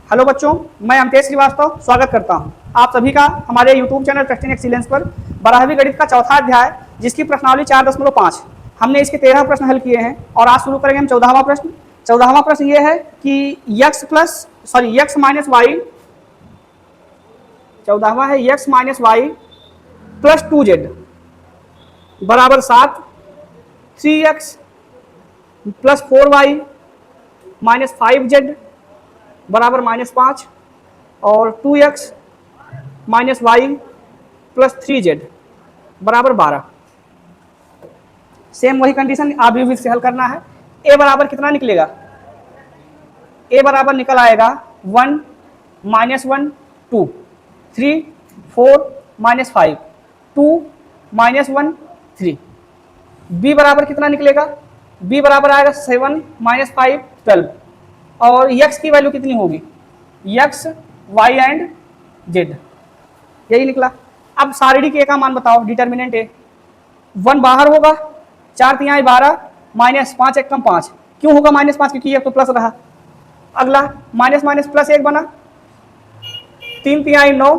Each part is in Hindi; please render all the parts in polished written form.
हेलो बच्चों, मैं अमतेश श्रीवास्तव स्वागत करता हूं आप सभी का हमारे यूट्यूब चैनल टेस्टिंग एक्सीलेंस पर 12वीं गणित का चौथा अध्याय जिसकी प्रश्नावली 4.5 हमने इसके 13 प्रश्न हल किए हैं और आज शुरू करेंगे हम 14वां प्रश्न। 14वां प्रश्न ये है कि x माइनस वाई 14वां है x minus Y plus 2z बराबर 7, 3x plus 4y minus 5z बराबर -5 और 2x minus Y plus 3z बराबर 12। सेम वही कंडीशन आप भी से हल करना है। a बराबर कितना निकलेगा? a बराबर निकल आएगा 1 -1 2 3 4 -5 2 -1 3। b बराबर कितना निकलेगा? b बराबर आएगा 7 -5 12 और x की वैल्यू कितनी होगी? x y एंड z, यही निकला। अब सारिणी के का मान बताओ, डिटर्मिनेंट ए। 1 बाहर होगा, 4 तिहाई 12 -5 1 5। क्यों होगा -5? क्योंकि ये तो प्लस रहा। अगला माइनस प्लस 1 बना, 3 तिहाई 9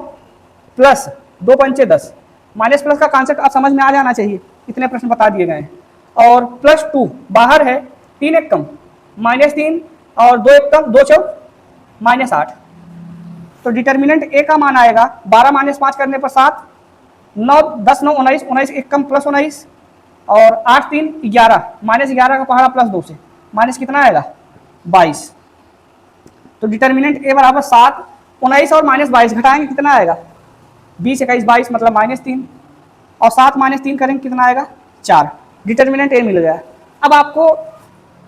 प्लस 2 पंचे 10। माइनस प्लस का कॉन्सेप्ट आप समझ में आ जाना चाहिए, इतने प्रश्न बता दिए गए हैं। और प्लस 2 बाहर है, 3 1 कम -3 और 2 1 कम 2 चौक -8। तो डिटर्मिनेंट ए का मान आएगा 12 -5 करने पर 7, 9 10 9 19 19 1 कम प्लस 19 और 8 3 11 -11 का पहाड़ा प्लस 2 से माइनस कितना आएगा? 22। तो डिटर्मिनेंट ए बराबर 7 19 और -22 घटाएंगे कितना आएगा? 20 21 22 मतलब -3 और 7 -3 करेंगे कितना आएगा? 4। डिटर्मिनेंट ए मिल गया। अब आपको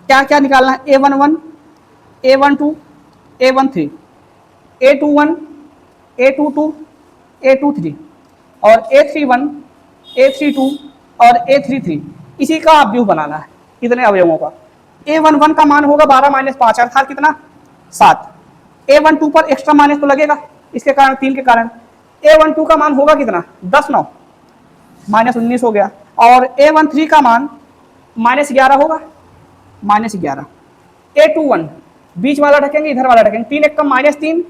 क्या क्या निकालना है? A11 A12 A13 A21 A22 A23 और A31 A32 और A33। इसी का आप व्यू बनाना है कितने अवयवों का। A11 का मान होगा 12 -5 अर्थात कितना? 7। A12 पर एक्स्ट्रा माइनस तो लगेगा इसके कारण, 3 के कारण। A12 का मान होगा कितना? 10 9 -19 हो गया। और A13 का मान -11 होगा, -11। A21 बीच वाला ढकेंगे, इधर वाला ढकेंगे, 3 1 कम -3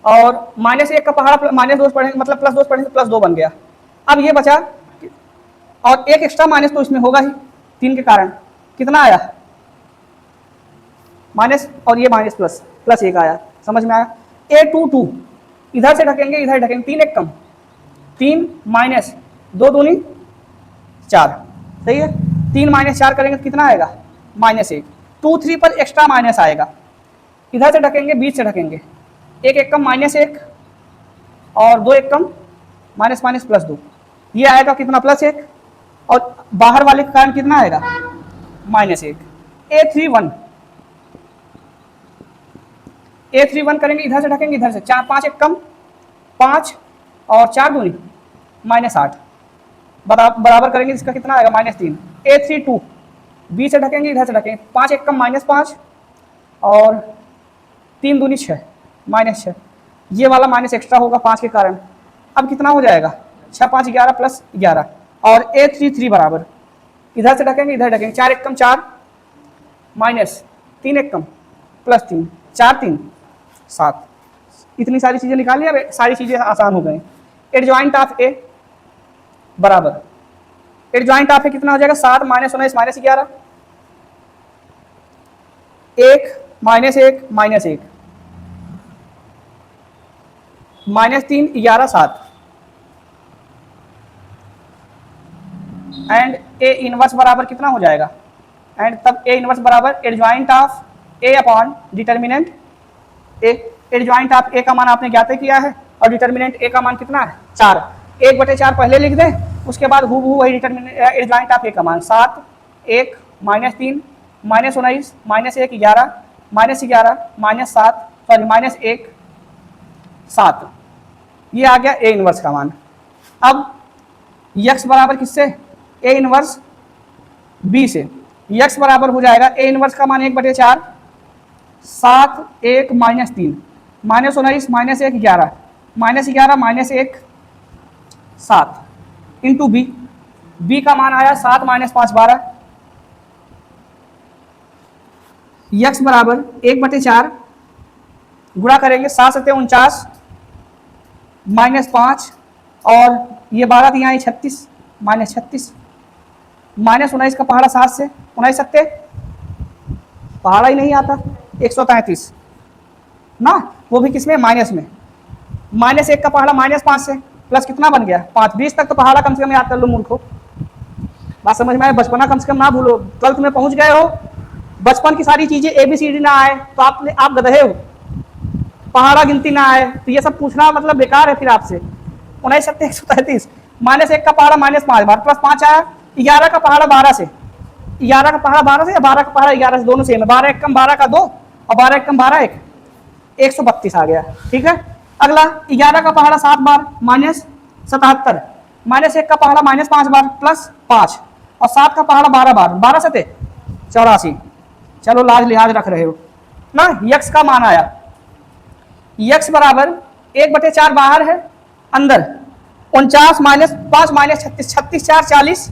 और -1 का पहाड़ा -2 पढ़ेंगे मतलब प्लस 2 पढ़ेंगे, प्लस 2 बन गया। अब ये बचा और एक एक्स्ट्रा माइनस तो इसमें होगा ही 3 के कारण। कितना आया? माइनस और ये माइनस प्लस 1 आया। समझ में आया? A22 इधर से ढकेंगे, इधर ढकेंगे, 3 1 कम 3 माइनस 2 दूनी 4। सही है? 3 -4 करेंगे तो कितना आएगा? -1। 2 3 पर एक्स्ट्रा माइनस आएगा, इधर से ढकेंगे, बीच से ढकेंगे, 1 1 कम -1 और 2 1 कम माइनस प्लस 2। ये आएगा कितना? +1 और बाहर वाले के कारण कितना आएगा? -1। A31 करेंगे, इधर से ढकेंगे, इधर से 4 5 1 कम 5 और 4 दूनी -8 बराबर करेंगे, इसका कितना आएगा? -3। A32 बीच से ढकेंगे, इधर से ढकेंगे, 5 1 कम -5 और 3 दूनी 6 -6। ये वाला माइनस एक्स्ट्रा होगा 5 के कारण। अब कितना हो जाएगा? 6 5 11 प्लस 11 और A33 बराबर इधर से ढकेंगे, इधर ढकेंगे, 4 1 कम 4 माइनस 3 1 कम प्लस 3 4 3 7। इतनी सारी चीजें निकाली, अब सारी चीजें आसान हो गई। एडजॉइंट ऑफ ए बराबर एडजॉइंट ऑफ ए कितना हो जाएगा? 7 -19 -11 1 -1 -1 -3 11 7 एंड ए इनवर्स बराबर कितना हो जाएगा? एंड तब ए इनवर्स बराबर adjoint of A upon determinant A. Adjoint of A का मान आपने ज्ञात किया है और डिटर्मिनेंट ए का मान कितना है? 4। 1/4 पहले लिख दें, उसके बाद हूबहू वही डिटर्मिनेंट एडजॉइंट ऑफ ए का मान 7 1 -3 -19 -1 11 -11 -7 सॉरी -1 7। ये आ गया ए इनवर्स का मान। अब x बराबर किससे? ए इनवर्स बी से। x बराबर हो जाएगा ए इनवर्स का मान 1/4 7 1 -3 -19 -1 11 -11 -1 7 इंटू बी। बी का मान आया 7 -5 12। x बराबर 1/4 गुणा करेंगे 7×7 -49 -5 और ये 12 यहाँ 36 -36 -19 का पहाड़ा 7 से 19 सत्ते पहाड़ा ही नहीं आता 133 ना, वो भी किसमें माइनस में। -1 का पहाड़ा -5 से प्लस कितना बन गया 5। 20 तक तो पहाड़ा कम से कम याद कर लो मूर्खो, बात समझ में आए। बचपना कम से कम ना भूलो, 12th में पहुंच गए हो, बचपन की सारी चीजें ABCD ना आए तो आप गधे हो, पहाड़ा गिनती ना आए तो ये सब पूछना मतलब बेकार है फिर आपसे। 19 सत्ते 133 -1 का पहाड़ा -5 बार प्लस 5 आया। 11 का पहाड़ा 12 से, 11 का पहाड़ा 12 से या 12 का पहाड़ा 11 से, दोनों सेम है। 12 1 कम 12 का 2 और 12 1 कम 12 1 132 आ गया। ठीक है, अगला 11 का पहाड़ा 7 बार -77 -1 का पहाड़ा -5 बार प्लस 5 और 7 का पहाड़ा 12 बार 12 सते 84। चलो लाज लिहाज रख रहे हो ना। यक्स का मान आया, यक्स बराबर 1/4 बाहर है, अंदर 49 -5 -36 36 4 40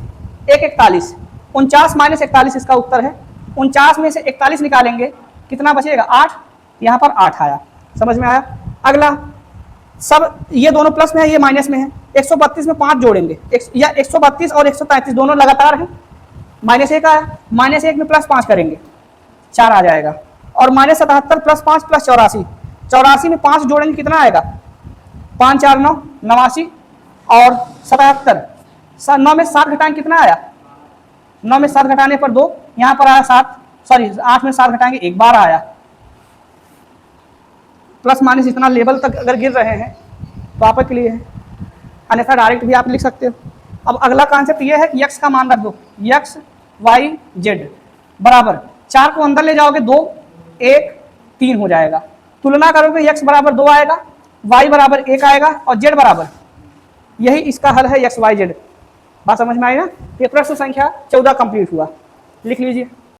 1 41 49 -41 इसका उत्तर है। 49 में से 41 निकालेंगे कितना बचेगा 8, यहाँ पर 8 आया। समझ में आया। अगला सब ये दोनों प्लस में है, ये माइनस में है। 132 में 5 जोड़ेंगे या 132 और 133 दोनों लगातार हैं। -1 आया, -1 में प्लस 5 करेंगे 4 आ जाएगा और -77 प्लस 5 प्लस 84 84 में 5 जोड़ेंगे कितना आएगा 5 4 9 89 और 77 9 में 7 घटाएंगे कितना आया 9 में 7 घटाने पर 2, यहाँ पर आया 7 सॉरी 8 में 7 घटाएंगे 1 12 आया। प्लस माइनस इतना लेवल तक अगर गिर रहे हैं तो आपके लिए है, अन्यथा डायरेक्ट भी आप लिख सकते हो। अब अगला कॉन्सेप्ट ये है कि यक्स का मान रख दो, यक्स वाई जेड बराबर 4 को अंदर ले जाओगे 2 1 3 हो जाएगा। तुलना करोगे यक्स बराबर 2 आएगा, वाई बराबर 1 आएगा और जेड बराबर, यही इसका हल है यक्स वाई जेड। बात समझ में आई ना। ये प्रश्न संख्या 14 कंप्लीट हुआ, लिख लीजिए।